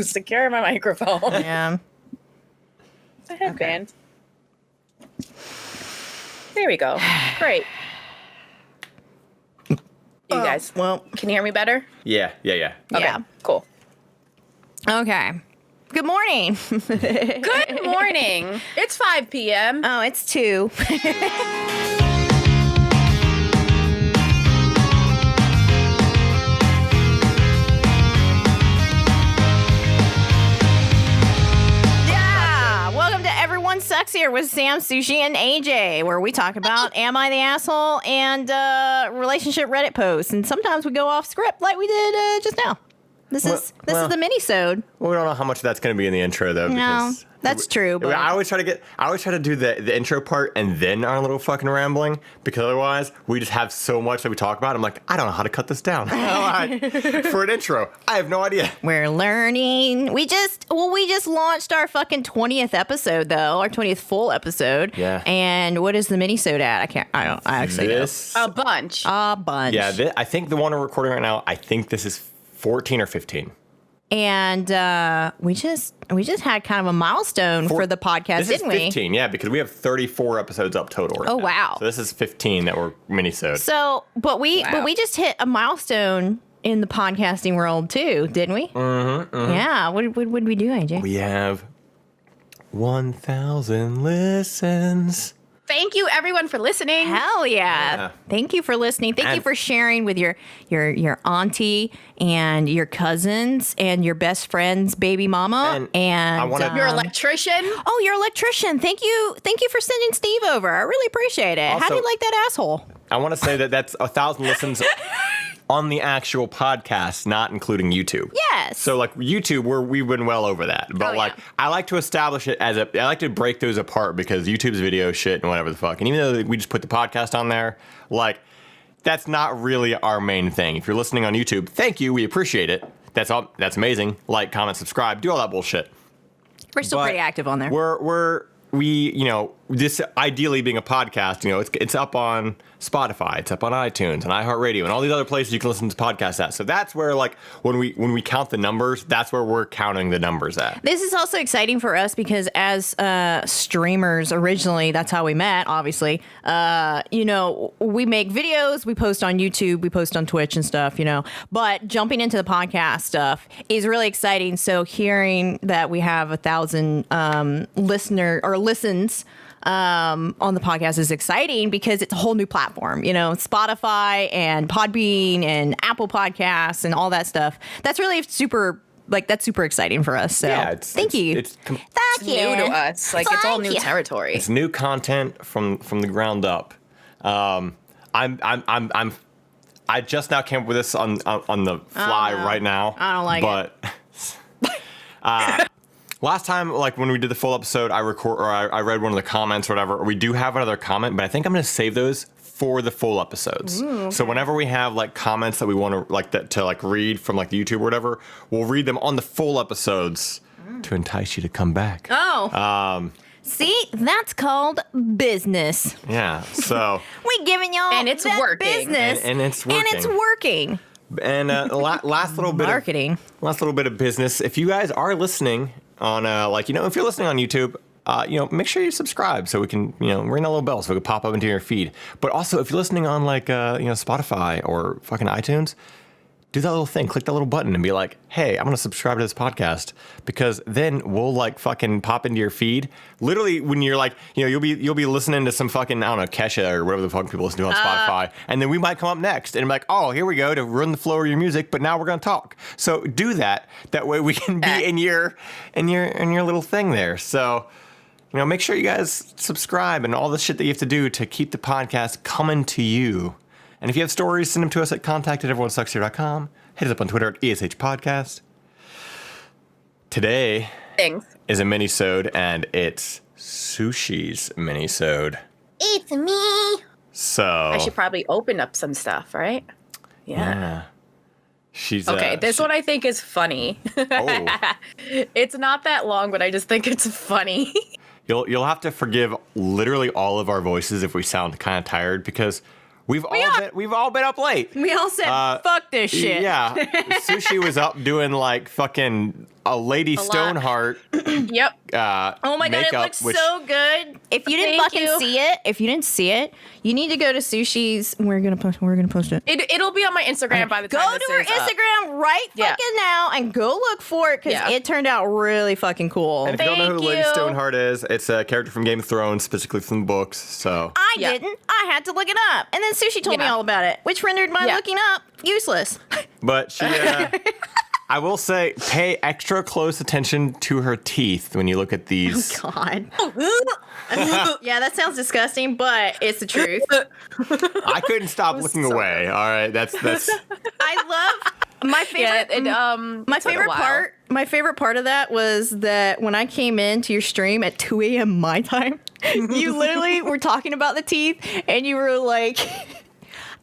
secure my microphone. Yeah. It's a headband. Okay. There we go. Great. You guys, Well, can you hear me better? Yeah. Okay, yeah. cool. Okay. Good morning. Good morning. It's 5 p.m. Oh, it's 2. Yeah. Welcome to Everyone Sucks Here with Sam, Sushie, and AJ, where we talk about Am I the Asshole and relationship Reddit posts. And sometimes we go off script like we did just now. This is the Minisode. Well, we don't know how much that's going to be in the intro, though. No, because that's true. But I always try to do the intro part and then our little fucking rambling, because otherwise we just have so much that we talk about. I'm like, I don't know how to cut this down. For an intro, I have no idea. We're learning. We just launched our fucking 20th episode, though, our 20th full episode. Yeah. And what is the Minisode at? I actually know. A bunch. A bunch. Yeah, I think the one we're recording right now, I think this is 14 or 15. And we just had kind of a milestone for the podcast, this didn't is 15, yeah, because we have 34 episodes up total right Oh, now. wow. So this is 15 that were minisode. So, but we just hit a milestone in the podcasting world too, didn't we? Mm-hmm. Yeah. What did we do, AJ? We have 1,000 listens. Thank you, everyone, for listening. Hell yeah. Thank you for listening. Thank you for sharing with your auntie and your cousins and your best friend's baby mama. And I wanna- Your electrician. Oh, your electrician. Thank you for sending Steve over. I really appreciate it. How Also- do you like that asshole? I want to say that's 1,000 listens on the actual podcast, not including YouTube. Yes. So like YouTube, we've been well over that. But yeah. I like to establish it I like to break those apart, because YouTube's video shit and whatever the fuck. And even though we just put the podcast on there, like, that's not really our main thing. If you're listening on YouTube, thank you. We appreciate it. That's amazing. Like, comment, subscribe, do all that bullshit. We're still pretty active on there. This ideally being a podcast, it's up on Spotify, it's up on iTunes and iHeartRadio and all these other places you can listen to podcasts at. So that's where, like, when we count the numbers, that's where we're counting the numbers at. This is also exciting for us because as streamers, originally, that's how we met, obviously. We make videos, we post on YouTube, we post on Twitch and stuff, But jumping into the podcast stuff is really exciting. So hearing that we have 1,000 listens on the podcast is exciting because it's a whole new platform, Spotify and Podbean and Apple Podcasts and all that stuff. That's really super exciting for us. So Yeah, thank you. It's new to us. Like, it's all new territory. It's new content from the ground up. I just now came up with this on the fly right now. I don't like it. Last time, like, when we did the full episode, I read one of the comments or whatever. We do have another comment, but I think I'm going to save those for the full episodes. Ooh, okay. So whenever we have, like, comments that we want to read from, like, YouTube or whatever, we'll read them on the full episodes to entice you to come back. Oh. See, that's called business. Yeah. So We giving y'all And it's that working. business. And it's working. And it's working. And last little bit Marketing. Last little bit of business. If you guys are listening on if you're listening on YouTube, make sure you subscribe so we can, ring a little bell so we can pop up into your feed. But also, if you're listening on Spotify or fucking iTunes, do that little thing, click that little button and be like, hey, I'm going to subscribe to this podcast, because then we'll fucking pop into your feed. Literally, when you're you'll be listening to some fucking, I don't know, Kesha or whatever the fuck people listen to on Spotify. And then we might come up next and be like, oh, here we go to run the flow of your music, but now we're going to talk. So do that. That way we can be in your little thing there. So, make sure you guys subscribe and all the shit that you have to do to keep the podcast coming to you. And if you have stories, send them to us at contact@everyonesuckshere.com. Hit us up on Twitter at ESH Podcast. Today is a minisode, and it's Sushie's minisode. It's me. So I should probably open up some stuff, right? Yeah. She's Okay, this one I think is funny. Oh. It's not that long, but I just think it's funny. You'll have to forgive literally all of our voices if we sound kind of tired, because We've all been up late. We all said, fuck this shit. Yeah. Sushi was up doing like fucking a Lady Stoneheart. Yep. Oh my god, it looks so good. If you didn't see it, you need to go to Sushi's. We're gonna post it. It'll be on my Instagram by the time Go to her Instagram right fucking now and go look for it because it turned out really fucking cool. And if you don't know who Lady Stoneheart is, it's a character from Game of Thrones, specifically from the books. So I didn't. I had to look it up, and then Sushi told me all about it, which rendered my looking up useless. But she. I will say, pay extra close attention to her teeth when you look at these. Oh, God. Yeah, that sounds disgusting, but it's the truth. I couldn't stop looking away. All right, that's. I love my favorite. My favorite part of that was that when I came into your stream at 2 a.m. my time, you literally were talking about the teeth, and you were like,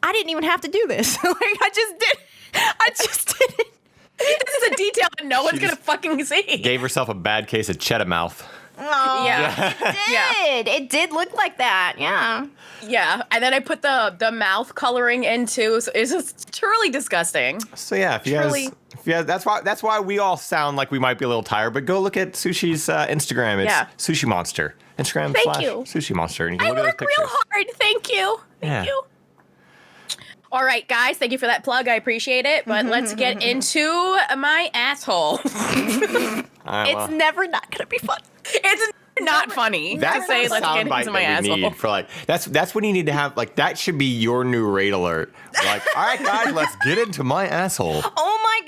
"I didn't even have to do this. Like, I just did it." This is a detail that no one's gonna fucking see. Gave herself a bad case of cheddar mouth. Oh, yeah. It did. It did look like that. Yeah. Yeah, and then I put the mouth coloring in too. So it's just truly disgusting. So yeah, if you guys, that's why we all sound like we might be a little tired. But go look at Sushi's Instagram. It's Sushi Monster. Instagram Thank you. Sushi Monster, and you can I look at those work pictures. real hard. Thank you. Thank you. All right, guys, thank you for that plug. I appreciate it. But let's get into my asshole. It's never not going to be fun. It's not funny to say let's get into my asshole. Need for like that's when you need to have like that should be your new raid alert. Like, all right, guys, let's get into my asshole. Oh my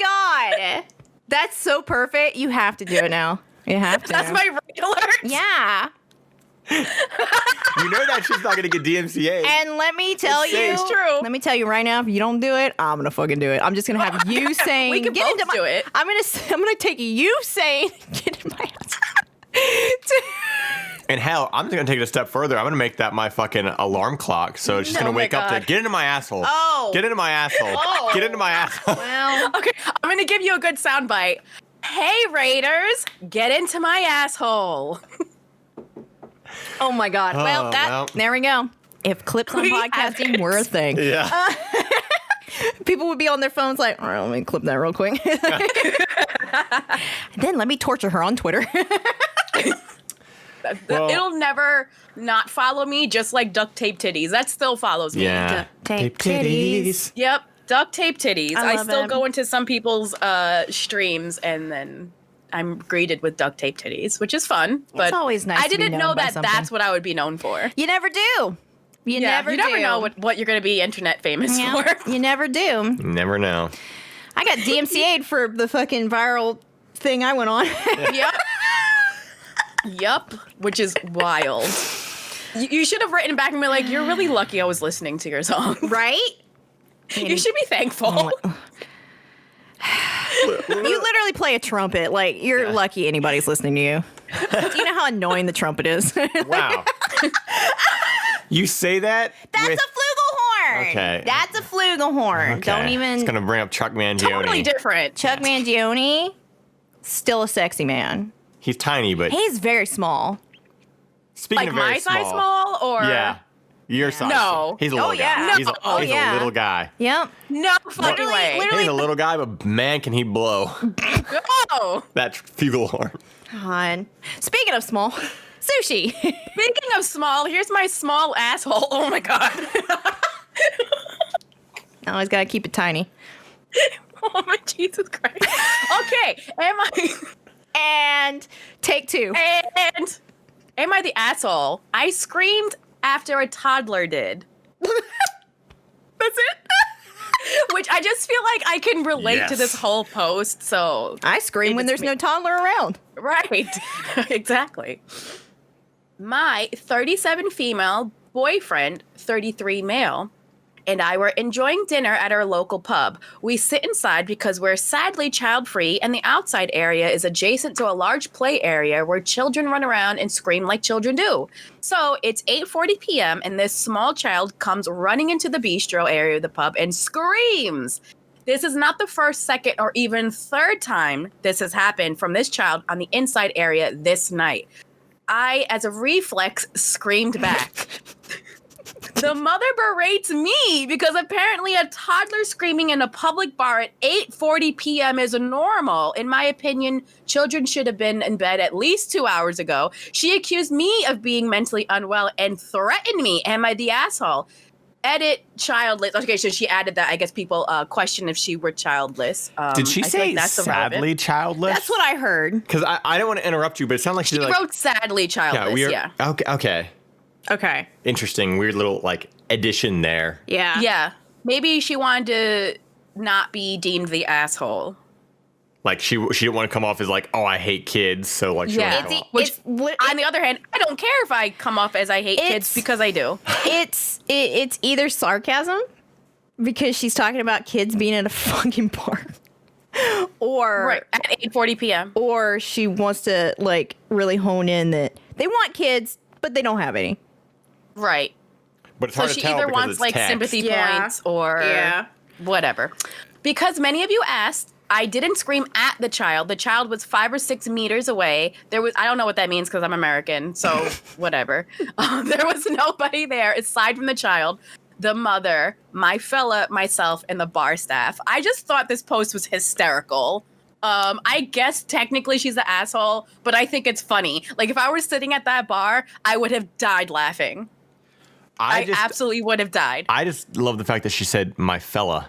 god, that's so perfect. You have to do it now. You have to. That's my raid alert. Yeah. You know that shit's not gonna get DMCA. And let me tell you, it's true. Let me tell you right now, if you don't do it, I'm gonna fucking do it. I'm just gonna have you saying, we can get both into do my, it. I'm gonna take you saying, get in my ass. And hell, I'm just gonna take it a step further. I'm gonna make that my fucking alarm clock. So it's just gonna wake up to get into my asshole. Oh. Get into my asshole. Oh. Get into my asshole. Well, Okay, I'm gonna give you a good soundbite. Hey, Raiders, get into my asshole. oh my god. There we go. If clips on We have podcasting it. were a thing, Yeah. people would be on their phones like, all right, let me clip that real quick. Then let me torture her on Twitter. Well- It'll never not follow me, just like duct tape titties. That still follows me. Yeah. Tape titties. Yep, duct tape titties. I I love still it. go into some people's streams and then I'm greeted with duct tape titties, which is fun. But always nice I to be didn't known know by that something. that's what I would be known for. You never do. You never know what you're going to be internet famous for. You never do. Never know. I got DMCA'd for the fucking viral thing I went on. Yep. Yup, which is wild. You should have written back and be like, you're really lucky I was listening to your song. Right? You should be thankful. You literally play a trumpet. Like, you're lucky anybody's listening to you. Do you know how annoying the trumpet is? Wow. You say that? That's with- a flugelhorn. Okay. That's a flugelhorn. Okay. Don't even. It's gonna bring up Chuck Mangione. Totally different. Chuck Mangione, still a sexy man. He's tiny, but He's very small. speaking Like of very my size small or Yeah. Your size. No. He's a little guy. yeah. He's, a, No. he's Yeah. a little guy. Yep. No fucking way. literally- He's a little guy, but man, can he blow. Oh. That flugelhorn. God. Speaking of small, Sushi. Speaking of small, here's my small asshole. Oh my god. Always gotta keep it tiny. Oh my Jesus Christ. Okay, And take two. am I the asshole? I screamed after a toddler did. That's it. Which I just feel like I can relate to this whole post. So I scream when there's no toddler around. right, exactly. My 37 female boyfriend, 33 male, and I were enjoying dinner at our local pub. We sit inside because we're sadly child-free, and the outside area is adjacent to a large play area where children run around and scream like children do. So it's 8:40 p.m., and this small child comes running into the bistro area of the pub and screams. This is not the first, second, or even third time this has happened from this child on the inside area this night. I, as a reflex, screamed back. The mother berates me because apparently a toddler screaming in a public bar at 8:40 p.m. is normal. In my opinion, children should have been in bed at least 2 hours ago. She accused me of being mentally unwell and threatened me. Am I the asshole? Edit childless. Okay, so she added that. I guess people question if she were childless. Did she say that's sadly irrelevant. childless? That's what I heard. Because I don't want to interrupt you, but it sounded like She like, wrote sadly childless. Yeah. Okay. Okay. Interesting. Weird little like addition there. Yeah. Yeah. Maybe she wanted to not be deemed the asshole. Like she didn't want to come off as like, oh, I hate kids. So like, she Yeah. wanted to come off. Which, on the other hand, I don't care if I come off as I hate kids because I do. It's either sarcasm because she's talking about kids being at a fucking bar, or Right at 8:40 p.m. or she wants to like really hone in that they want kids but they don't have any. Right. But it's So hard she to tell either because wants it's like text. sympathy Yeah. points or Yeah. whatever. Because many of you asked, I didn't scream at the child. The child was 5 or 6 meters away. I don't know what that means because I'm American, so whatever. There was nobody there aside from the child, the mother, my fella, myself, and the bar staff. I just thought this post was hysterical. I guess technically she's the asshole, but I think it's funny. Like if I were sitting at that bar, I would have died laughing. I absolutely would have died. I just love the fact that she said my fella.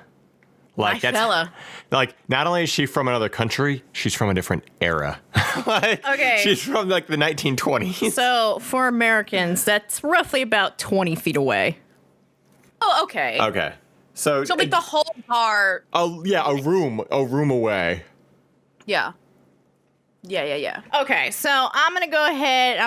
Like My fella. Like not only is she from another country, she's from a different era. Like, Okay. She's from like the 1920s. So for Americans, that's roughly about 20 feet away. Oh, okay. Okay. So like the whole bar. oh yeah, a room away. Yeah. Yeah. Okay, so I'm gonna go ahead.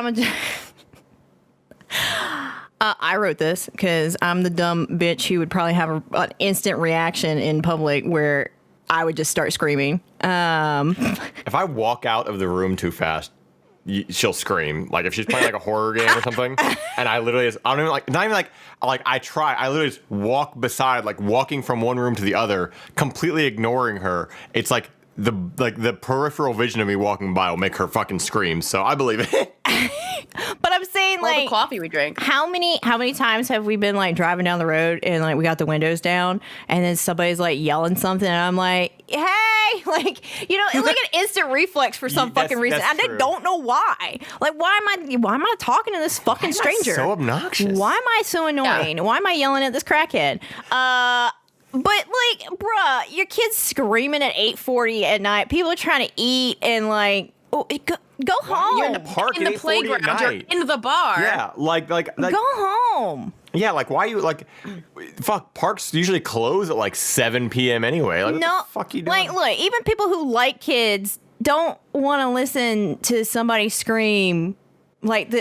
I wrote this because I'm the dumb bitch who would probably have an instant reaction in public where I would just start screaming. If I walk out of the room too fast, she'll scream. Like if she's playing like a horror game or something, and I literally just, I don't even like, not even like I try. I literally just walk beside, like walking from one room to the other, completely ignoring her. It's like the peripheral vision of me walking by will make her fucking scream. So I believe it. But I'm saying All the like, coffee we drank. how many times have we been like driving down the road and like we got the windows down and then somebody's like yelling something and I'm like, hey, like, you know, it's like an instant reflex for some fucking reason. that's And I true. don't know why. Like, why am I talking to this fucking stranger? So obnoxious. Why am I so annoying? Why am I yelling at this crackhead? But like, bruh, your kid's screaming at 8:40 at night. People are trying to eat and like, go home. You're in the park In at the 8:40 playground, at you're night. in the bar. Yeah, like Go home. yeah, like why you like fuck parks usually close at like 7 p.m. anyway. Like, what the fuck you doing? Like, look, even people who like kids don't want to listen to somebody scream like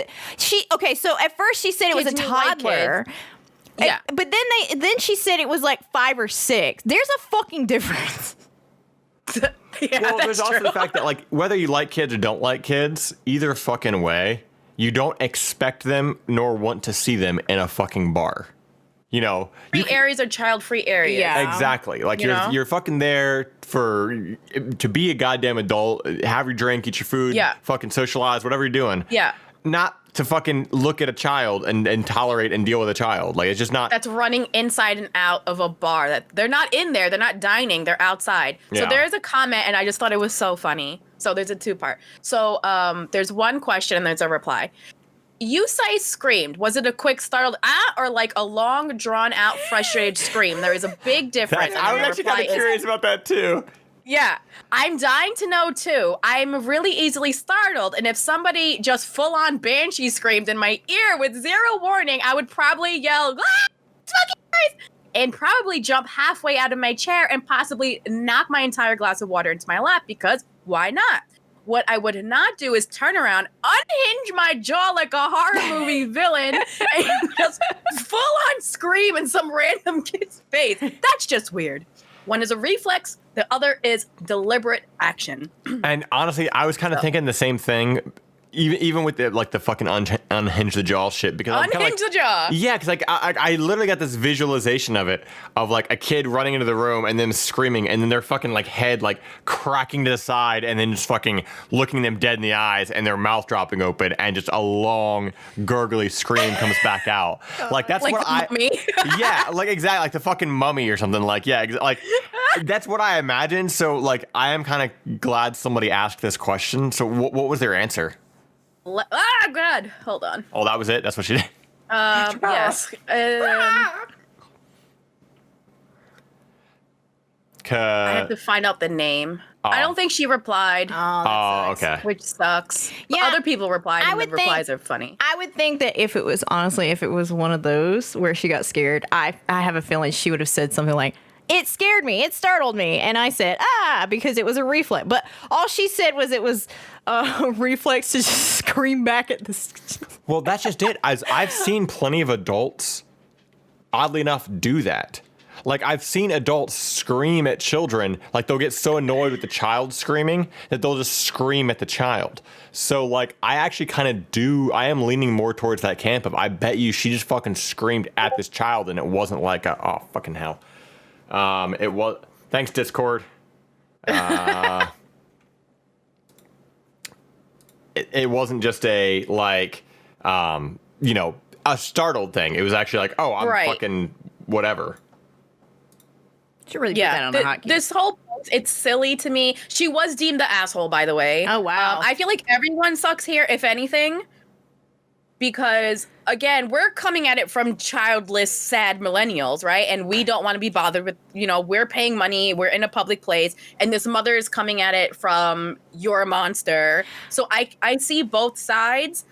okay, so at first she said it was a Kids who like toddler. Yeah. But then she said it was like 5 or 6. There's a fucking difference. Yeah, well, there's that's also true. the fact that like whether you like kids or don't like kids, either fucking way, you don't expect them nor want to see them in a fucking bar. You know, Free areas are child-free areas. Yeah. exactly. Like You know? you're fucking there to be a goddamn adult, have your drink, eat your food, Yeah. fucking socialize, whatever you're doing. Yeah. Not to fucking look at a child and tolerate and deal with a child. Like it's just not. That's running inside and out of a bar. That they're not in there. They're not dining. They're outside. So Yeah. there's a comment, and I just thought it was so funny. So there's a 2-part. So there's one question and there's a reply. You say screamed. Was it a quick startled or like a long, drawn out, frustrated scream? There is a big difference. I was And the actually reply kind of is, curious about that too. Yeah, I'm dying to know too. I'm really easily startled, and if somebody just full on banshee screamed in my ear with zero warning, I would probably yell, "Ah, fucking Christ!" and probably jump halfway out of my chair and possibly knock my entire glass of water into my lap because why not? What I would not do is turn around, unhinge my jaw like a horror movie villain, and just full on scream in some random kid's face. That's just weird. One is a reflex, the other is deliberate action. And honestly, I was kind of thinking the same thing. even with the fucking unhinge the jaw shit, because I'm Unhinge the jaw. Yeah, because like I literally got this visualization of it, of like a kid running into the room and then screaming, and then their fucking like head like cracking to the side, and then just fucking looking them dead in the eyes, and their mouth dropping open, and just a long gurgly scream comes back out. Like that's Like what the mummy. Yeah, like exactly like the fucking mummy or something. Like like that's what I imagined. So like I am kind of glad somebody asked this question. So what was their answer? God, hold on. Oh, that was it? That's what she did? Yes. I have to find out the name. I don't think she replied. Okay. Which sucks. But Yeah, other people replied, and the replies are funny. I would think that if it was one of those where she got scared, I have a feeling she would have said something like, "It scared me. It startled me." And I said, because it was a reflex. But all she said was it was a reflex to just scream back at this. Well, that's just it. I've seen plenty of adults, oddly enough, do that. Like, I've seen adults scream at children. Like, they'll get so annoyed with the child screaming that they'll just scream at the child. So, like, I actually I am leaning more towards that camp of, I bet you she just fucking screamed at this child, and it wasn't like oh, fucking hell. It was, thanks, Discord. It wasn't just a, like, a startled thing. It was actually like, oh, I'm fucking whatever. Should really put that on the hotkey. This whole it's silly to me. She was deemed the asshole, by the way. Oh, wow. I feel like everyone sucks here, if anything, because again, we're coming at it from childless, sad millennials, right? And we don't want to be bothered with, we're paying money, we're in a public place, and this mother is coming at it from, you're a monster. So I see both sides,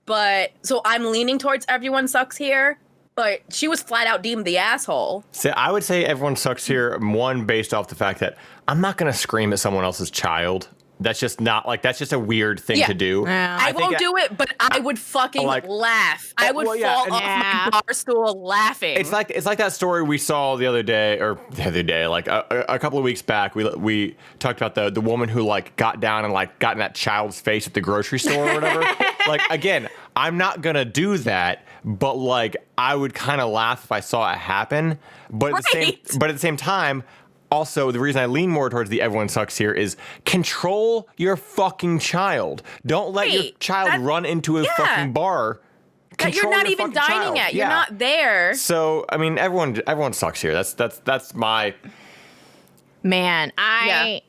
but so I'm leaning towards everyone sucks here. But she was flat out deemed the asshole. So I would say everyone sucks here, one, based off the fact that I'm not going to scream at someone else's child. That's just not, like, that's just a weird thing to do. Yeah. I won't do it, but I would fucking laugh. I would fall off my bar stool laughing. It's like that story we saw the other day, like a couple of weeks back. We talked about the woman who like got down and like got in that child's face at the grocery store or whatever. Like, again, I'm not gonna do that, but like I would kind of laugh if I saw it happen. But at the same time, also, the reason I lean more towards the everyone sucks here is control your fucking child. Don't let your child run into a fucking bar. That you're not even dining at. You're not there. So, I mean, everyone sucks here. That's my... Man, I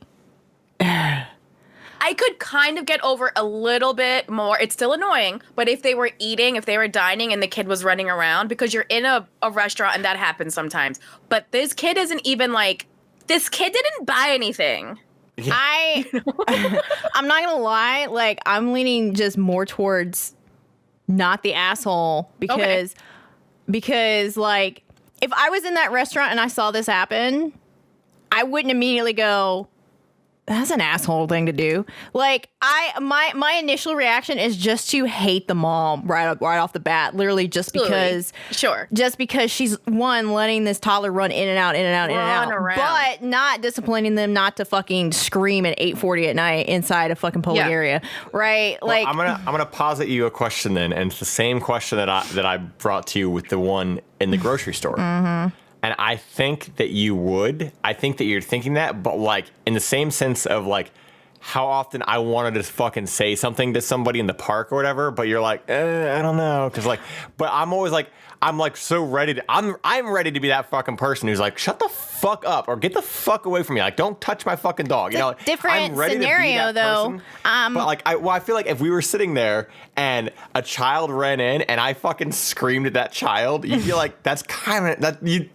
could kind of get over a little bit more. It's still annoying, but if they were eating, if they were dining and the kid was running around, because you're in a restaurant and that happens sometimes. But this kid isn't even like... This kid didn't buy anything. Yeah. I'm not gonna lie, like I'm leaning just more towards not the asshole because like if I was in that restaurant and I saw this happen, I wouldn't immediately go, that's an asshole thing to do. Like my initial reaction is just to hate the mom right off the bat, literally just because she's one letting this toddler run in and out, but not disciplining them not to fucking scream at 8:40 at night inside a fucking public area, right? Well, like I'm gonna posit you a question then, and it's the same question that I brought to you with the one in the grocery store. Mm-hmm. And I think that I think that you're thinking that, but like in the same sense of like how often I wanted to fucking say something to somebody in the park or whatever, but you're like, I don't know. Cause like, but I'm always like, I'm like so ready to, I'm ready to be that fucking person who's like, shut the fuck up or get the fuck away from me. Like, don't touch my fucking dog. You know, like, different I'm ready scenario to be that though. Person, but like, I feel like if we were sitting there and a child ran in and I fucking screamed at that child, you feel like that's kind of, that you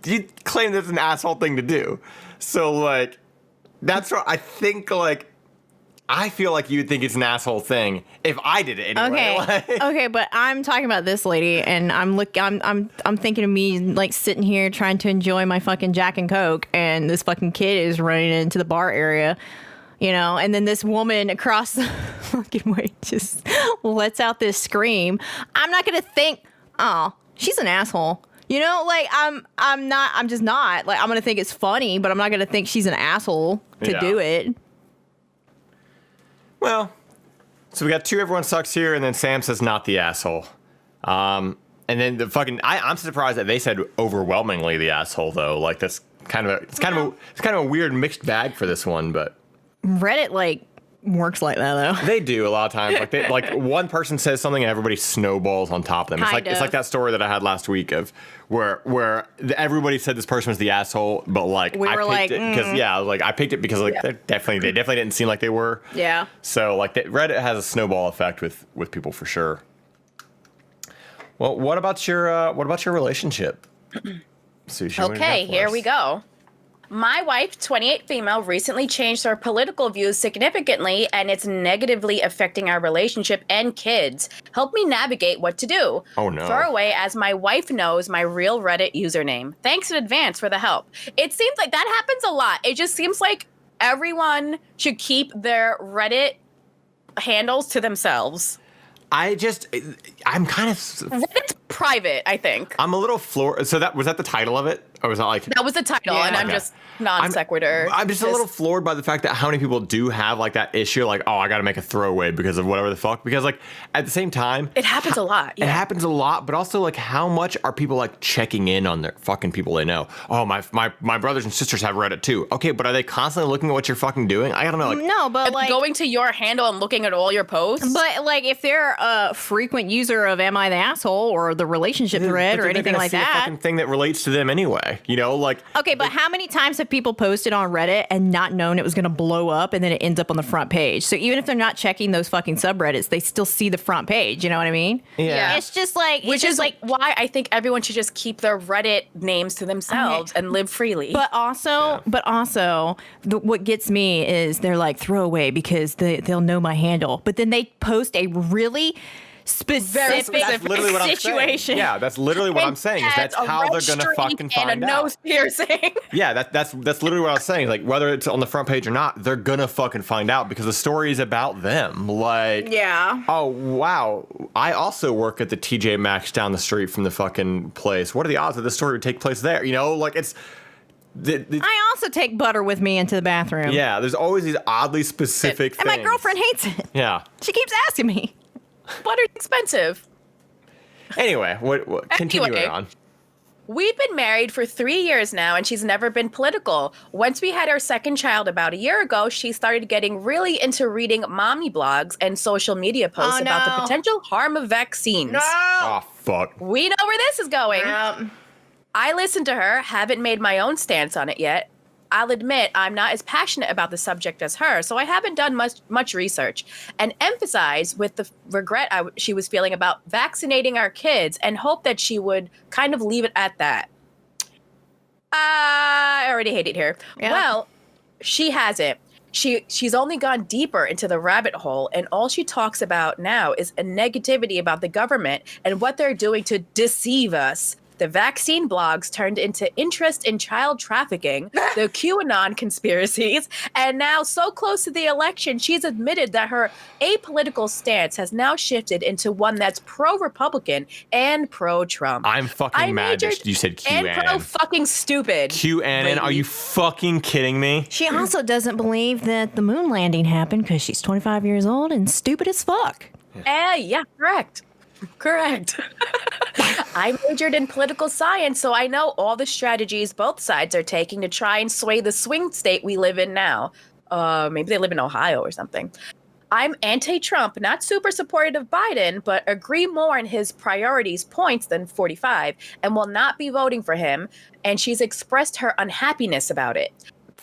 claim that's an asshole thing to do. So like, that's what I think like, I feel like you'd think it's an asshole thing if I did it anyway. Okay, okay, but I'm talking about this lady, and I'm thinking of me like sitting here trying to enjoy my fucking Jack and Coke, and this fucking kid is running into the bar area, you know, and then this woman across the fucking way just lets out this scream. I'm not gonna think, oh, she's an asshole. You know, like I'm just not. Like I'm gonna think it's funny, but I'm not gonna think she's an asshole to do it. Well, So we got 2 everyone sucks here, and then Sam says not the asshole. And then the fucking I'm surprised that they said overwhelmingly the asshole though. Like that's kind of a weird mixed bag for this one, but Reddit like works like that though. they do a lot of times. Like one person says something and everybody snowballs on top of them. It's like that story that I had last week of where everybody said this person was the asshole, but like we were I picked it because I picked it because like they definitely didn't seem like they were. Yeah. So like Reddit has a snowball effect with people for sure. Well, what about your relationship, Sushie? Okay, here we go. My wife, 28 female, recently changed her political views significantly, and it's negatively affecting our relationship and kids. Help me navigate what to do. Oh, no. Throw away as my wife knows my real Reddit username. Thanks in advance for the help. It seems like that happens a lot. It just seems like everyone should keep their Reddit handles to themselves. I'm kind of... Reddit's private, I think. I'm a little floored. So was that the title of it? Or was that like... That was the title, and I'm just non sequitur. I'm just a little floored by the fact that how many people do have like that issue, like, oh, I got to make a throwaway because of whatever the fuck. Because like at the same time... It happens a lot. It happens a lot, but also like how much are people like checking in on their fucking people they know? Oh, my brothers and sisters have Reddit too. Okay, but are they constantly looking at what you're fucking doing? I don't know. Like, no, but like... Going to your handle and looking at all your posts? But like if they're a frequent user of Am I the Asshole or the relationship thread or anything like that... a fucking thing that relates to them anyway. You know, like... Okay, but how many times have people posted on Reddit and not known it was going to blow up and then it ends up on the front page? So even if they're not checking those fucking subreddits, they still see the front page. You know what I mean? Yeah. It's just like... Which is like why I think everyone should just keep their Reddit names to themselves and live freely. But also, what gets me is they're like throwaway because they'll know my handle. But then they post a really... specific that's literally what situation. I'm saying. Yeah, that's literally what I'm saying. Is that's how they're gonna fucking find and a out. nose piercing. Yeah, that's literally what I was saying. Like whether it's on the front page or not, they're gonna fucking find out because the story is about them. Like, yeah. Oh wow, I also work at the TJ Maxx down the street from the fucking place. What are the odds that this story would take place there? You know, like it's. I also take butter with me into the bathroom. Yeah, there's always these oddly specific things. And my girlfriend hates it. Yeah. She keeps asking me. Butter's expensive. Anyway, what continue on. We've been married for 3 years now, and she's never been political. Once we had our second child about a year ago, she started getting really into reading mommy blogs and social media posts about the potential harm of vaccines. No! Oh, fuck. We know where this is going. I listened to her, haven't made my own stance on it yet. I'll admit I'm not as passionate about the subject as her, so I haven't done much research, and emphasize with the regret she was feeling about vaccinating our kids and hope that she would kind of leave it at that. I already hate it here. Yeah. Well, she hasn't. She's only gone deeper into the rabbit hole, and all she talks about now is a negativity about the government and what they're doing to deceive us. The vaccine blogs turned into interest in child trafficking, the QAnon conspiracies, and now so close to the election, she's admitted that her apolitical stance has now shifted into one that's pro-Republican and pro-Trump. I'm fucking mad that you said QAnon. And pro-fucking stupid. QAnon? Are you fucking kidding me? She also doesn't believe that the moon landing happened because she's 25 years old and stupid as fuck. Yeah, correct. Correct. I majored in political science, so I know all the strategies both sides are taking to try and sway the swing state we live in now. Maybe they live in Ohio or something. I'm anti-Trump, not super supportive of Biden, but agree more on his priorities points than 45, and will not be voting for him, and she's expressed her unhappiness about it.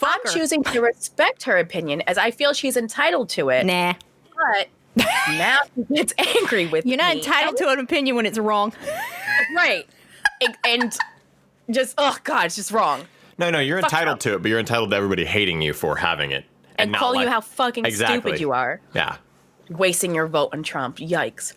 I'm choosing to respect her opinion, as I feel she's entitled to it. Nah. But... now she gets angry with me. You're not entitled to an opinion when it's wrong. Right. And just, oh God, it's just wrong. No, you're entitled to it, but you're entitled to everybody hating you for having it. And calling you how fucking stupid you are. Yeah. Wasting your vote on Trump. Yikes.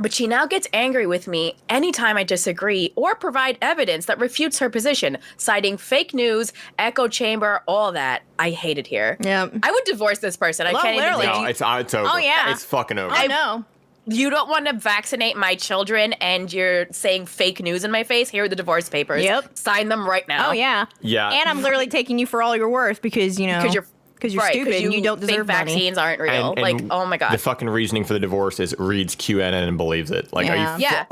But she now gets angry with me anytime I disagree or provide evidence that refutes her position, citing fake news, echo chamber, all that. I hate it here. Yeah. I would divorce this person. I can't even. No, it's over. Oh, yeah. It's fucking over. I know. You don't want to vaccinate my children and you're saying fake news in my face? Here are the divorce papers. Yep. Sign them right now. Oh, yeah. Yeah. And I'm literally taking you for all you're worth because, you know. Because you're because you're stupid and you don't deserve think money. vaccines aren't real. And Oh my god. The fucking reasoning for the divorce is reads QAnon and believes it. Like, Yeah.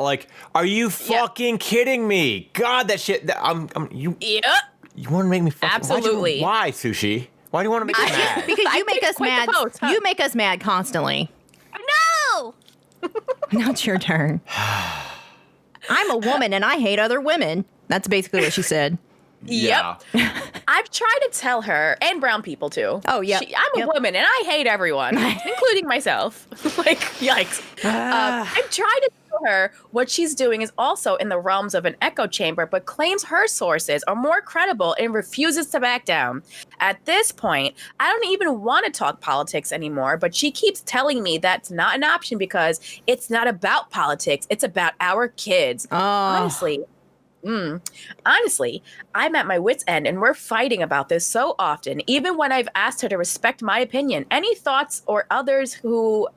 are you fucking kidding me? God, that shit. You want to make me fucking Absolutely. Why, Sushi? Why do you want to make me mad? Because you make us quit the mad. post, huh? You make us mad constantly. No. Now it's your turn. I'm a woman and I hate other women. That's basically what she said. Yep. I've tried to tell her, and brown people too. Oh, yeah. I'm a woman and I hate everyone, including myself. Like, yikes. I've tried to tell her what she's doing is also in the realms of an echo chamber, but claims her sources are more credible and refuses to back down. At this point, I don't even want to talk politics anymore, but she keeps telling me that's not an option because it's not about politics. It's about our kids. Honestly, I'm at my wit's end and we're fighting about this so often, even when I've asked her to respect my opinion. Any thoughts or others who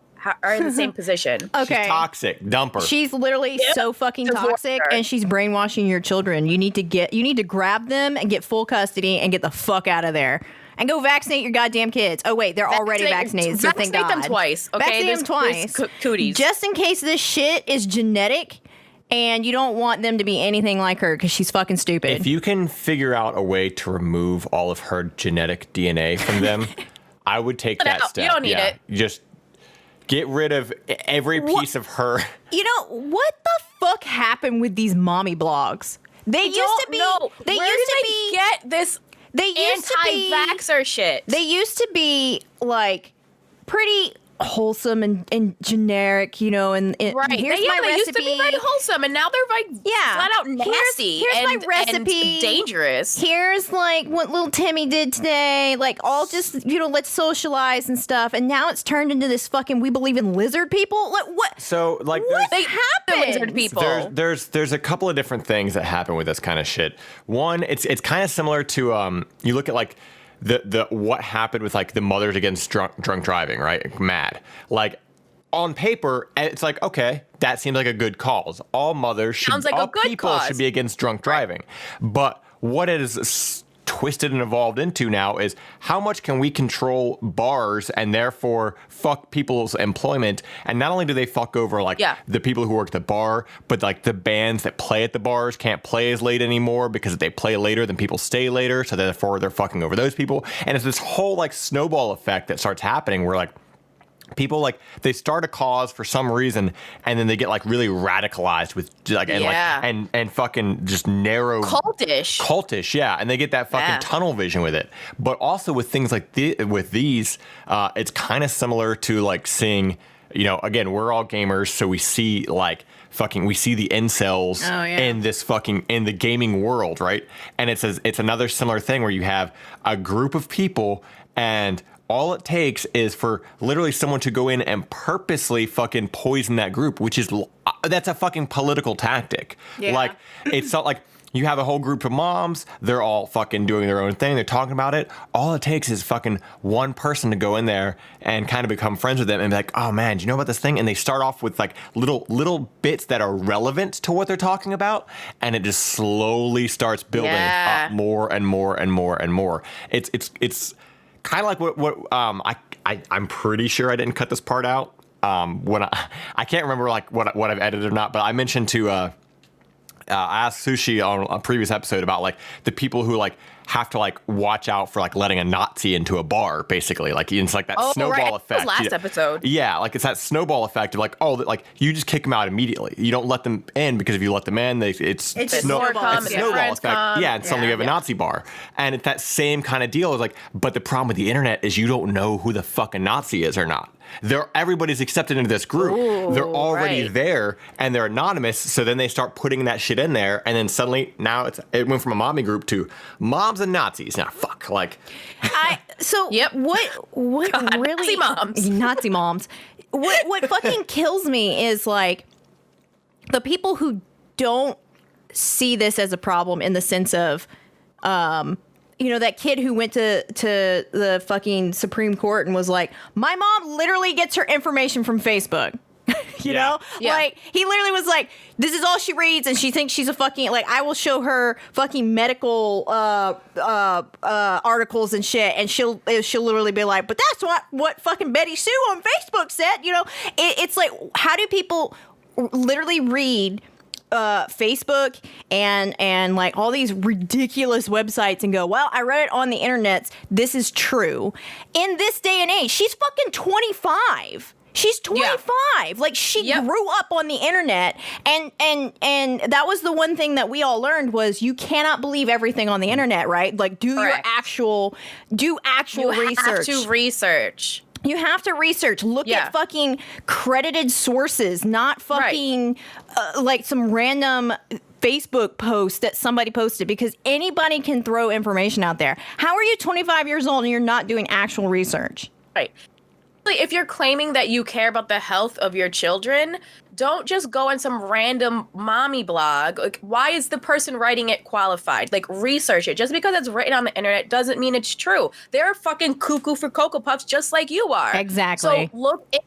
are in the same position? Okay. She's toxic. Dump her. She's literally so fucking Divorce toxic her. and she's brainwashing your children. You need to grab them and get full custody and get the fuck out of there. And go vaccinate your goddamn kids. Oh, wait, they're already vaccinated, so thank God. Vaccinate them twice, okay? Vaccinate them twice. Cooties. Just in case this shit is genetic and you don't want them to be anything like her because she's fucking stupid. If you can figure out a way to remove all of her genetic DNA from them, I would take that step. You don't need it. Just get rid of every piece of her. You know, what the fuck happened with these mommy blogs? They used to be. They Where used did to they be. get this They used to be. anti-vaxxer shit? They used to be like pretty wholesome and generic, you know, and Right. here's they my recipe. used to be very wholesome, and now they're like flat out nasty. Here's my and recipe. Dangerous. Here's like what little Timmy did today. Like all just, you know, let's socialize and stuff. And now it's turned into this fucking we believe in lizard people. Like what? So like What there's, happened? Lizard people. there's a couple of different things that happen with this kind of shit. One, it's kind of similar to you look at like the what happened with like the Mothers Against Drunk Driving, right? MAD. Like on paper, it's like, okay, that seems like a good cause. All mothers should, Sounds like all a good people cause. should be against drunk driving. But what it is twisted and evolved into now is how much can we control bars and therefore fuck people's employment? And not only do they fuck over like the people who work at the bar, but like the bands that play at the bars can't play as late anymore because if they play later, then people stay later. So therefore they're fucking over those people. And it's this whole like snowball effect that starts happening where like people like they start a cause for some reason and then they get like really radicalized with like and fucking just narrow cultish and they get that fucking tunnel vision with it. But also with things like with these it's kind of similar to like seeing, you know, again, we're all gamers, so we see like we see the incels in this fucking in the gaming world, right? And it's another similar thing where you have a group of people and all it takes is for literally someone to go in and purposely fucking poison that group, which is that's a fucking political tactic. Yeah. Like it's not like you have a whole group of moms, they're all fucking doing their own thing, they're talking about it. All it takes is fucking one person to go in there and kind of become friends with them and be like, oh man, do you know about this thing? And they start off with like little bits that are relevant to what they're talking about, and it just slowly starts building up more and more and more and more. It's kind of like what I'm pretty sure I didn't cut this part out when I can't remember like what I've edited or not, but I mentioned to I asked Sushi on a previous episode about like the people who like have to like watch out for like letting a Nazi into a bar, basically. Like it's like that snowball effect. That was last episode. Yeah, like it's that snowball effect of like, oh, like you just kick them out immediately. You don't let them in because if you let them in, it's a snowball effect. Yeah, and suddenly you have a Nazi bar. And it's that same kind of deal. Is like, but the problem with the internet is you don't know who the fucking Nazi is or not. Everybody's accepted into this group. Ooh, they're already there and they're anonymous. So then they start putting that shit in there, and then suddenly now it went from a mommy group to moms and Nazis. Now fuck, like. What God, really Nazi moms. What fucking kills me is like the people who don't see this as a problem in the sense of you know, that kid who went to the fucking Supreme Court and was like, my mom literally gets her information from Facebook. you know? Yeah. Like, he literally was like, this is all she reads, and she thinks she's a fucking, like, I will show her fucking medical articles and shit, and she'll literally be like, but that's what fucking Betty Sue on Facebook said, you know? It's like, how do people literally read Facebook and like all these ridiculous websites and go, well, I read it on the internet, this is true. In this day and age, she's fucking 25. She's 25. Yeah. Like, she grew up on the internet, and that was the one thing that we all learned was you cannot believe everything on the internet, right? Like, do actual research. You have to research. You have to research. Look at fucking credited sources, not fucking like some random Facebook post that somebody posted, because anybody can throw information out there. How are you 25 years old and you're not doing actual research? Right. If you're claiming that you care about the health of your children, don't just go on some random mommy blog. Like, why is the person writing it qualified? Like, research it. Just because it's written on the internet doesn't mean it's true. They're fucking cuckoo for Cocoa Puffs just like you are. Exactly. So look into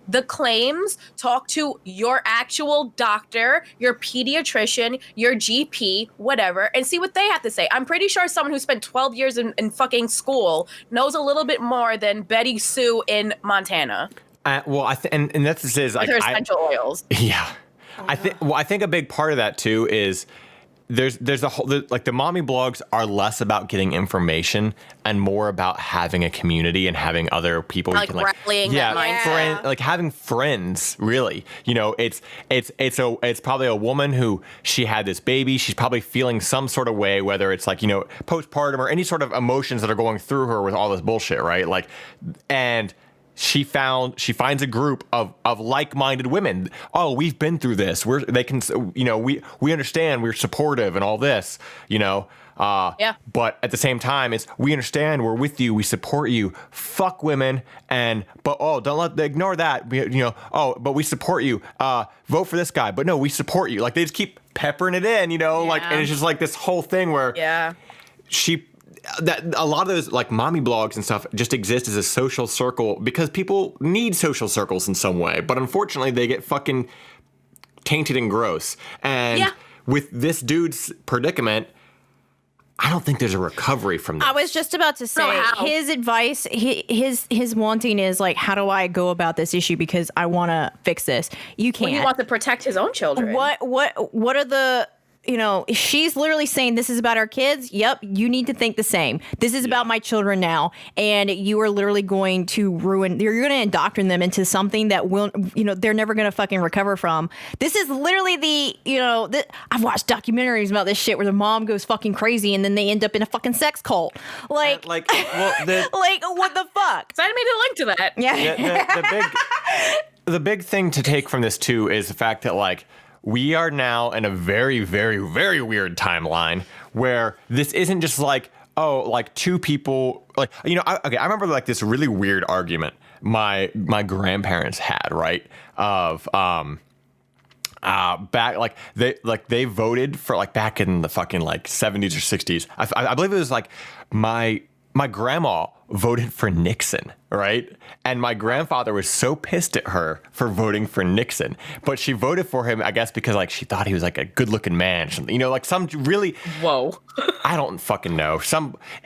the claims, talk to your actual doctor, your pediatrician, your GP, whatever, and see what they have to say. I'm pretty sure someone who spent 12 years in fucking school knows a little bit more than Betty Sue in Montana. Well, and that's just is like with her essential oils. Yeah, I think a big part of that too is there's a whole like the mommy blogs are less about getting information and more about having a community and having other people like rallying that mindset. Like having friends. Really, you know, it's probably a woman who she had this baby. She's probably feeling some sort of way, whether it's like, you know, postpartum or any sort of emotions that are going through her with all this bullshit, right? Like, and she finds a group of like-minded women. Oh, we've been through this. We understand. We're supportive and all this, you know. But at the same time, it's we understand. We're with you. We support you. Fuck women. Don't ignore that. But we support you. Vote for this guy. But no, we support you. Like, they just keep peppering it in, you know. Like, and it's just like this whole thing where that a lot of those like mommy blogs and stuff just exist as a social circle because people need social circles in some way, but unfortunately they get fucking tainted and gross. And with this dude's predicament, I don't think there's a recovery from this. I was just about to say his advice, his wanting is like, how do I go about this issue because I want to fix this? You can't. Well, he wants to protect his own children. What are the, you know, she's literally saying this is about our kids. Yep, you need to think the same. This is about my children now, and you are literally going to ruin. You're going to indoctrinate them into something that will, you know, they're never going to fucking recover from. This is literally I've watched documentaries about this shit where the mom goes fucking crazy and then they end up in a fucking sex cult. Like what the fuck? So I made a link to that. Yeah. The big thing to take from this too is the fact that like, we are now in a very, very, very weird timeline where this isn't just like, oh, like two people, like, you know, I remember like this really weird argument my grandparents had, right? Of back like they voted for like back in the fucking like 70s or 60s. I believe it was like my grandma voted for Nixon, right? And my grandfather was so pissed at her for voting for Nixon, but she voted for him, I guess, because like she thought he was like a good-looking man, or something. You know, like some really. Whoa. I don't fucking know. It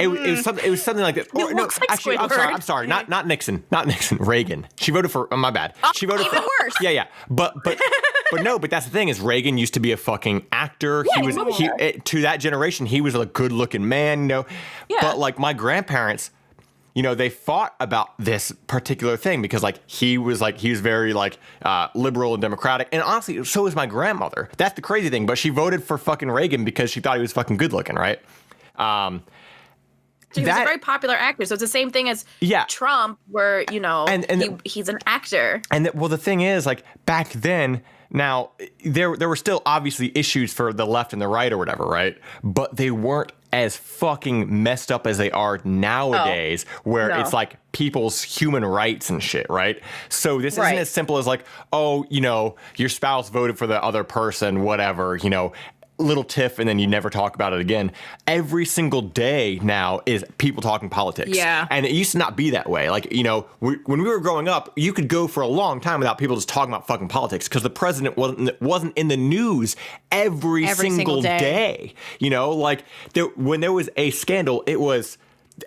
was something like that. Or, no, actually, I'm sorry. Not Nixon. Not Nixon. Reagan. She voted for. Oh, my bad. She voted even for. Worse. Yeah. But no. But that's the thing is Reagan used to be a fucking actor. Yeah, to that generation, he was a good-looking man. You know. Yeah. But like my grandparents. You know, they fought about this particular thing because, like, he was very, like, liberal and democratic. And honestly, so was my grandmother. That's the crazy thing. But she voted for fucking Reagan because she thought he was fucking good looking, right? He was a very popular actor. So it's the same thing as Trump, where, you know, he's an actor. And the thing is, like, back then, now, there were still obviously issues for the left and the right or whatever, right? But they weren't as fucking messed up as they are nowadays, where it's like people's human rights and shit, right? So this isn't as simple as like, oh, you know, your spouse voted for the other person, whatever, you know. little tiff and then you never talk about it again. Every single day now is people talking politics. Yeah. And it used to not be that way. Like, you know, when we were growing up, you could go for a long time without people just talking about fucking politics because the president wasn't in the news every single day. You know, like when there was a scandal, it was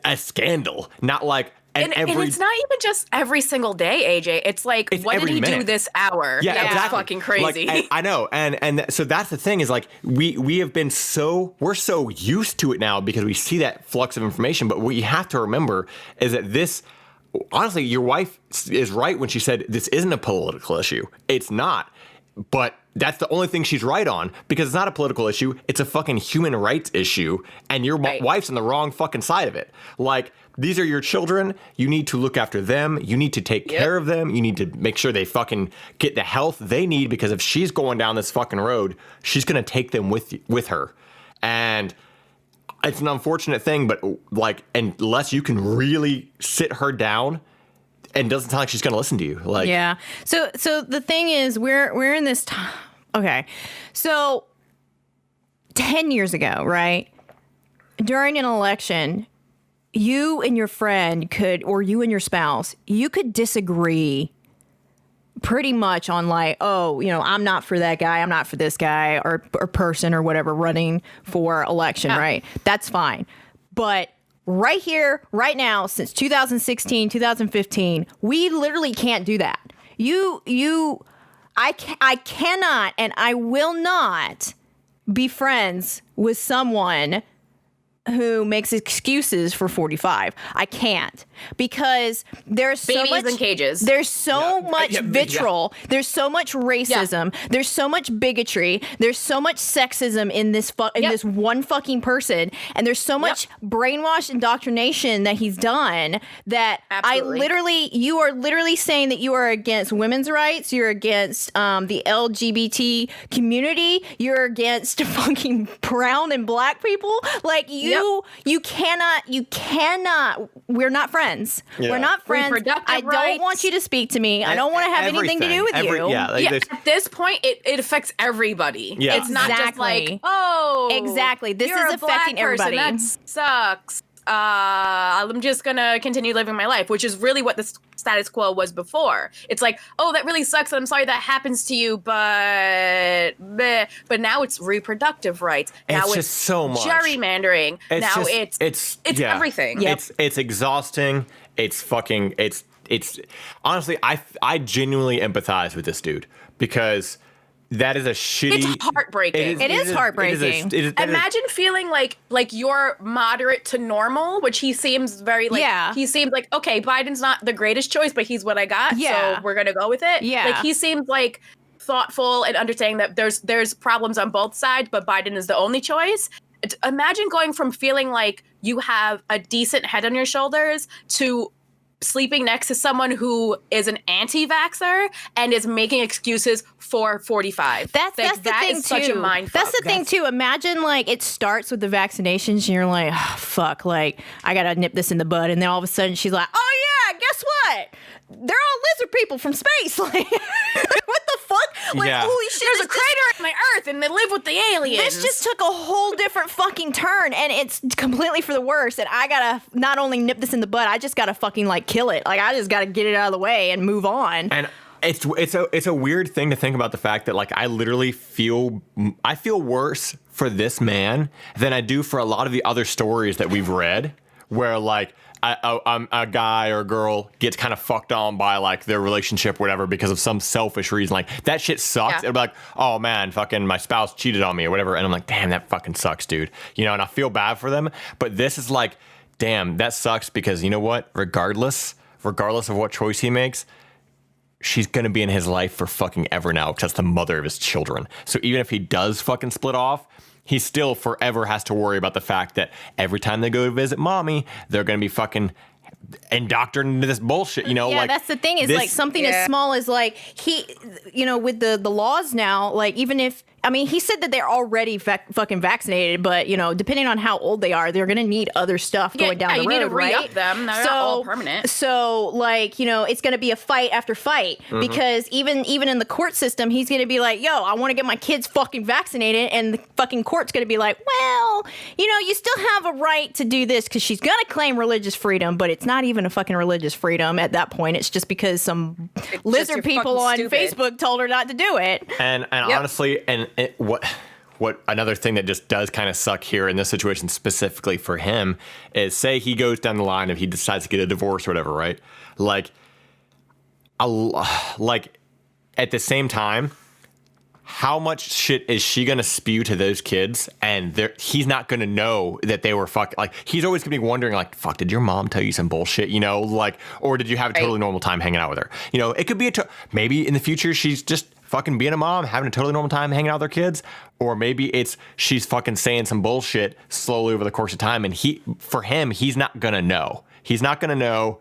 a scandal, not like and it's not even just every single day, AJ. It's like, what did he do this hour? Yeah, that's exactly. fucking crazy. Like, I know, and so that's the thing is like we have been we're so used to it now because we see that flux of information. But what you have to remember is that this, honestly, your wife is right when she said this isn't a political issue. It's not, but that's the only thing she's right on because it's not a political issue. It's a fucking human rights issue, and your wife's on the wrong fucking side of it. Like, these are your children. You need to look after them. You need to take care of them. You need to make sure they fucking get the health they need because if she's going down this fucking road, she's going to take them with her. And it's an unfortunate thing, but like, unless you can really sit her down, and it doesn't sound like she's going to listen to you. Like, yeah. So the thing is, we're in this time. Okay. So 10 years ago, right? During an election, you and your friend could, or you and your spouse, you could disagree pretty much on like, oh, you know, I'm not for that guy, I'm not for this guy or person or whatever running for election, right? That's fine. But right here, right now, since 2016, 2015, we literally can't do that. I cannot and I will not be friends with someone who makes excuses for 45. I can't because there's so Babies much in cages. There's so much vitriol. There's so much racism. There's so much bigotry. There's so much sexism in this this one fucking person, and there's so much brainwash indoctrination that he's done that you are literally saying that you are against women's rights. You're against the LGBT community. You're against fucking brown and black people. Like you cannot. We're not friends. Yeah. We're not friends. I don't want you to speak to me. I don't want to have anything to do with you. At this point, it affects everybody. Yeah. It's not just like, oh, exactly. This is affecting everybody. That sucks. I'm just gonna continue living my life, which is really what the status quo was before. It's like, oh, that really sucks, and I'm sorry that happens to you, but now it's reproductive rights. Now it's just so much gerrymandering. It's everything. Yep. It's exhausting. It's fucking. It's honestly, I genuinely empathize with this dude because that is a shitty. It's heartbreaking. It is heartbreaking. Imagine feeling like you're moderate to normal, which he seems very like. Yeah. He seems like, okay, Biden's not the greatest choice, but he's what I got. Yeah. So we're gonna go with it. Yeah. Like he seems like thoughtful and understanding that there's problems on both sides, but Biden is the only choice. Imagine going from feeling like you have a decent head on your shoulders to sleeping next to someone who is an anti-vaxxer and is making excuses for 45. That's the thing too. Such a mind fuck. That's the thing too. Imagine like it starts with the vaccinations and you're like, oh, fuck, like I gotta nip this in the bud, and then all of a sudden she's like, oh yeah, guess what? They're all lizard people from space. Like, what the fuck? Like, holy shit! There's a crater in the Earth, and they live with the aliens. This just took a whole different fucking turn, and it's completely for the worse. And I gotta not only nip this in the bud, I just gotta fucking like kill it. Like, I just gotta get it out of the way and move on. And it's a weird thing to think about the fact that like I literally feel worse for this man than I do for a lot of the other stories that we've read, where like a guy or a girl gets kind of fucked on by like their relationship or whatever because of some selfish reason. Like that shit sucks. Yeah. It'll be like, oh man, fucking my spouse cheated on me or whatever. And I'm like, damn, that fucking sucks, dude. You know, and I feel bad for them. But this is like, damn, that sucks because you know what? Regardless of what choice he makes, she's going to be in his life for fucking ever now because that's the mother of his children. So even if he does fucking split off, he still forever has to worry about the fact that every time they go to visit mommy, they're going to be fucking indoctrinated into this bullshit, you know? Yeah, like, that's the thing is like something as small as like he, you know, with the laws now, like even if I mean, he said that they're already fucking vaccinated, but, you know, depending on how old they are, they're going to need other stuff going down the road, you need to re-up right? them. They're not all permanent. So, like, you know, it's going to be a fight after fight because even in the court system, he's going to be like, yo, I want to get my kids fucking vaccinated. And the fucking court's going to be like, well, you know, you still have a right to do this because she's going to claim religious freedom, but it's not even a fucking religious freedom at that point. It's just because some lizard people on Facebook told her not to do it. And honestly, what another thing that just does kind of suck here in this situation specifically for him is, say he goes down the line if he decides to get a divorce or whatever, right? Like at the same time, how much shit is she gonna spew to those kids? And he's not gonna know that they were like, he's always gonna be wondering, like, fuck, did your mom tell you some bullshit, you know, like, or did you have a totally normal time hanging out with her? You know, it could be maybe in the future she's just fucking being a mom, having a totally normal time hanging out with her kids, or maybe she's fucking saying some bullshit slowly over the course of time, and he's not gonna know. He's not gonna know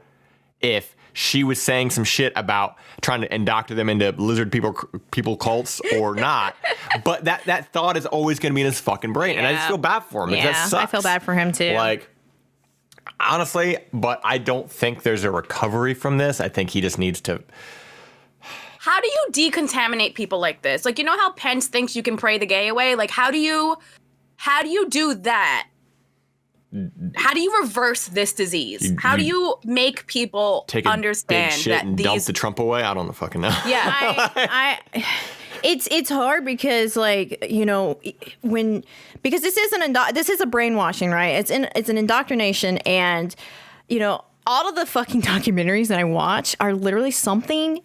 if she was saying some shit about trying to indoctrinate them into lizard people cults or not. But that thought is always going to be in his fucking brain. And I just feel bad for him. Yeah, that sucks. I feel bad for him too. Like, honestly, but I don't think there's a recovery from this. I think he just needs to... How do you decontaminate people like this? Like, you know how Pence thinks you can pray the gay away? Like, how do you do that? How do you reverse this disease? How do you make people understand big shit that and dump the Trump away? I don't fucking know. Yeah, it's hard because, like, you know, because this is a brainwashing, right? It's an indoctrination, and, you know, all of the fucking documentaries that I watch are literally something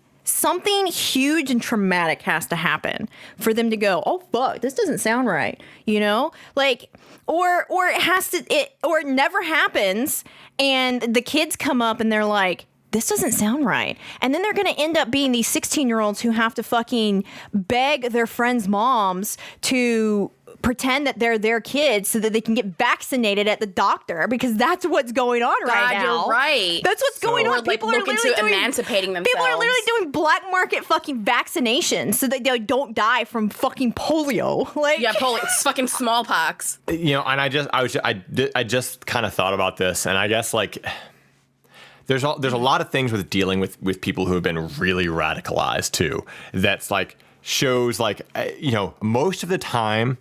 huge and traumatic has to happen for them to go, oh fuck, this doesn't sound right, you know, like, or it never happens, and the kids come up and they're like, this doesn't sound right, and then they're gonna end up being these 16-year-olds who have to fucking beg their friends' moms to pretend that they're their kids so that they can get vaccinated at the doctor, because that's what's going on right now. You're right. That's what's going on. People are literally emancipating themselves. People are literally doing black market fucking vaccinations so that they don't die from fucking polio. Like, yeah, polio. It's fucking smallpox. You know, and I just kind of thought about this, and I guess, like, there's a lot of things with dealing with people who have been really radicalized too. That's like shows, like, you know, most of the time,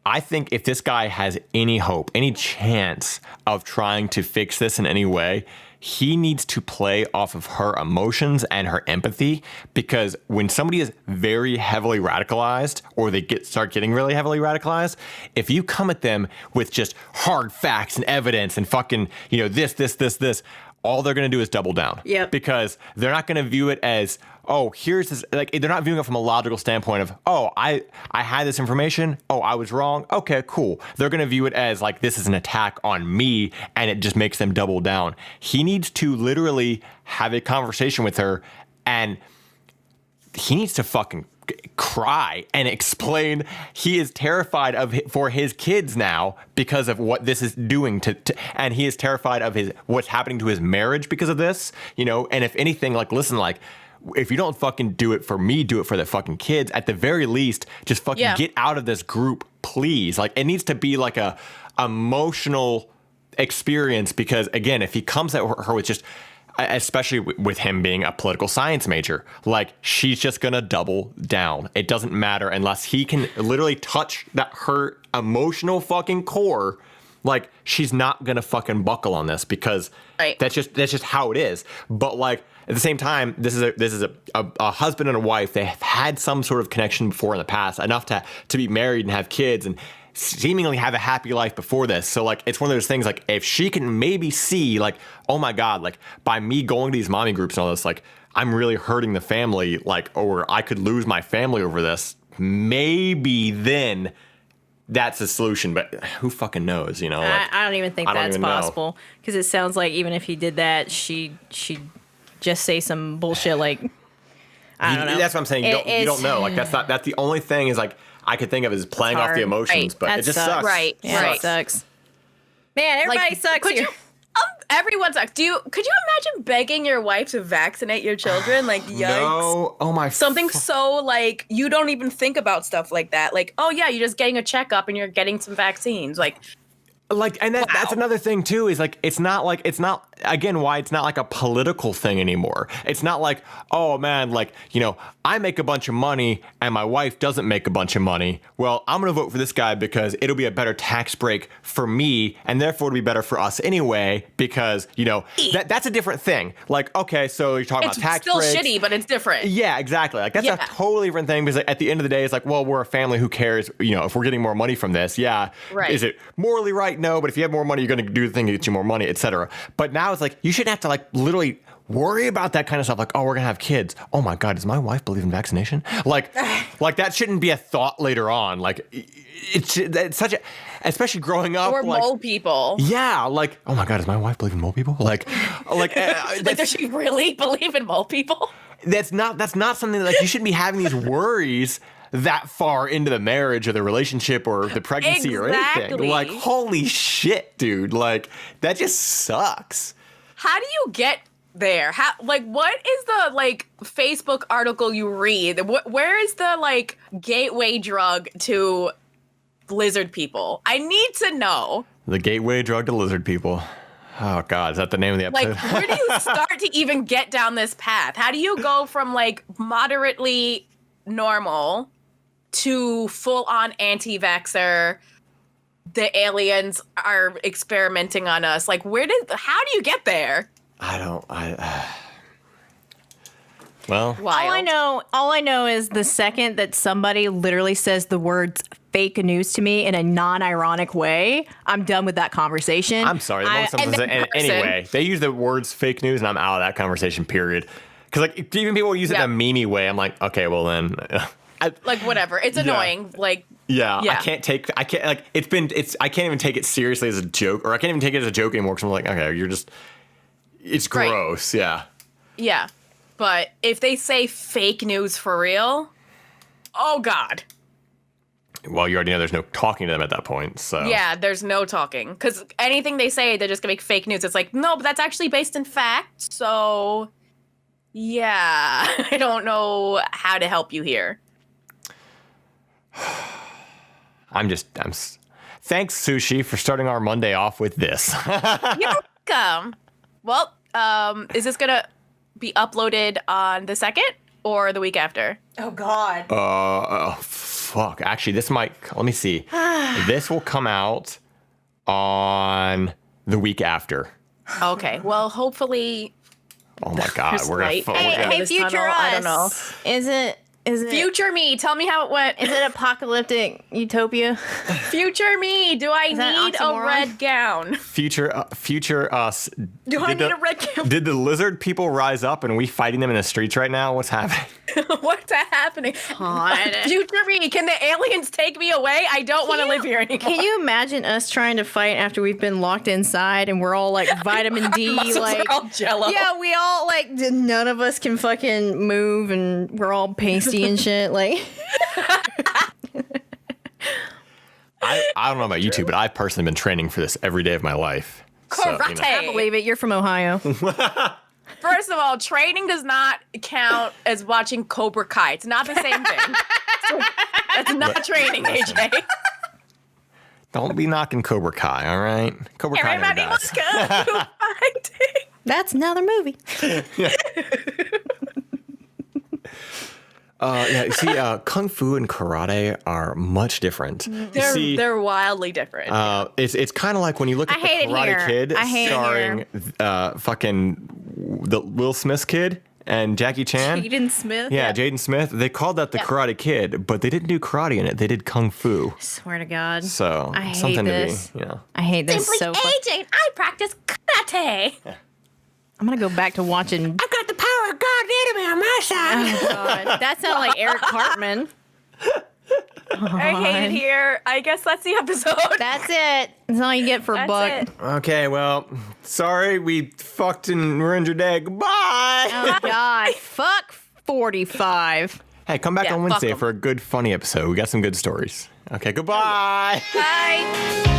I think if this guy has any hope, any chance of trying to fix this in any way, he needs to play off of her emotions and her empathy, because when somebody is very heavily radicalized, or they start getting really heavily radicalized, if you come at them with just hard facts and evidence and fucking, you know, this, all they're going to do is double down. Yeah. Because they're not going to view it as, oh, here's this, like, they're not viewing it from a logical standpoint of, oh, I had this information. Oh, I was wrong. Okay, cool. They're going to view it as, like, this is an attack on me, and it just makes them double down. He needs to literally have a conversation with her, and he needs to fucking cry and explain he is terrified for his kids now because of what this is doing to and he is terrified of what's happening to his marriage because of this, you know. And if anything, like, listen, like, if you don't fucking do it for me, do it for the fucking kids. At the very least, just fucking get out of this group, please. Like, it needs to be like a emotional experience, because again, if he comes at her with just, especially with him being a political science major, like, she's just gonna double down. It doesn't matter unless he can literally touch her emotional fucking core. Like, she's not gonna fucking buckle on this, because that's just how it is. But, like, at the same time, this is a husband and a wife. They have had some sort of connection before in the past, enough to be married and have kids and seemingly have a happy life before this. So, like, it's one of those things, like, if she can maybe see, like, oh my God, like, by me going to these mommy groups and all this, like, I'm really hurting the family, like, or I could lose my family over this, maybe then that's a solution. But who fucking knows, you know? Like, I don't even think that's possible, because it sounds like even if he did that, she'd just say some bullshit, like, I don't know. That's what I'm saying. You don't know. Like, that's the only thing is, like, I could think of is playing off the emotions, but it just sucks. Right. Yeah, it sucks. Man, everybody sucks here. Everyone sucks. Could you imagine begging your wife to vaccinate your children? Like, yikes. No. Oh my. Something so like you don't even think about stuff like that. Like, oh yeah, you're just getting a checkup and you're getting some vaccines. Like, and that's another thing too, is like, it's not again, why it's not like a political thing anymore. It's not like, oh man, like, I make a bunch of money and my wife doesn't make a bunch of money. Well, I'm going to vote for this guy because it'll be a better tax break for me, and therefore it'll be better for us anyway, because, that's a different thing. Like, okay, so you're talking about tax breaks. It's still shitty, but it's different. Yeah, exactly. Like, that's a totally different thing, because like, at the end of the day, it's like, well, we're a family, who cares, if we're getting more money from this, yeah. Right. Is it morally right? No, but if you have more money, you're going to do the thing to get you more money, etc. But now it's like, you shouldn't have to like literally worry about that kind of stuff. Like, oh, we're going to have kids. Oh my God, does my wife believe in vaccination? Like that shouldn't be a thought later on. Like it's such a, especially growing up. Or like, mole people. Yeah. Like, oh my God, does my wife believe in mole people? Like does she really believe in mole people? That's not something that, like, you shouldn't be having these worries that far into the marriage or the relationship or the pregnancy or anything. Like, holy shit, dude. Like, that just sucks. How do you get there? What is the, like, Facebook article you read? Where is the, like, gateway drug to lizard people? I need to know. The gateway drug to lizard people. Oh, God, is that the name of the episode? Like, where do you start to even get down this path? How do you go from, like, moderately normal to full-on anti-vaxxer, the aliens are experimenting on us? Like, how do you get there? Well, wild. All I know is the second that somebody literally says the words fake news to me in a non-ironic way, I'm done with that conversation. I'm sorry. Anyway, they use the words fake news, and I'm out of that conversation, period. Because, like, even people use it in a meme way. I'm like, okay, well then... like, whatever. It's annoying. Like, yeah. I can't even take it seriously as a joke, or I can't even take it as a joke anymore, because I'm like, okay, it's gross. Right. Yeah. Yeah. But if they say fake news for real, oh God. Well, you already know there's no talking to them at that point, so. Yeah, there's no talking. Because anything they say, they're just going to make fake news. It's like, no, but that's actually based in fact, so yeah. I don't know how to help you here. Thanks, Sushie, for starting our Monday off with this. You're welcome. Well, is this going to be uploaded on the 2nd or the week after? Oh, God. Fuck. Actually, let me see. This will come out on the week after. Okay. Well, hopefully. Oh my God. Hey, future us. I don't know. Is it future me? Tell me how it went. Is it apocalyptic utopia? Future me. Do I need a red gown? Future us. Do I need a red gown? Did the lizard people rise up and we fighting them in the streets right now? What's happening? What's happening? Future me. Can the aliens take me away? I don't want to live here anymore. Can you imagine us trying to fight after we've been locked inside and we're all like vitamin D, like all jello? Yeah, we all like none of us can fucking move and we're all pasty and shit. Like, I don't know about you two, but I've personally been training for this every day of my life. Karate. So, I believe it. You're from Ohio. First of all, training does not count as watching Cobra Kai. It's not the same thing. That's not training, AJ. Don't be knocking Cobra Kai, all right? Cobra Kai never dies. Everybody go fighting. That's another movie. You see, kung fu and karate are much different. They're wildly different. It's kind of like when you look at the Karate Kid starring fucking the Will Smith's kid and Jackie Chan. Jaden Smith. Yeah, Jaden Smith. They called that the Karate Kid, but they didn't do karate in it. They did kung fu. Swear to God. So I hate something this. to be, I hate this Simply so AJ, I practice karate. I'm gonna go back to watching. I've got the power of God enemy on my side. Oh, God. That sounds like Eric Cartman. I hate it here. I guess that's the episode. That's it. That's all you get for a buck. It. Okay, well, sorry we fucked and ruined your day. Goodbye. Oh, God. Fuck 45. Hey, come back on Wednesday for a good, funny episode. We got some good stories. Okay, goodbye. Bye.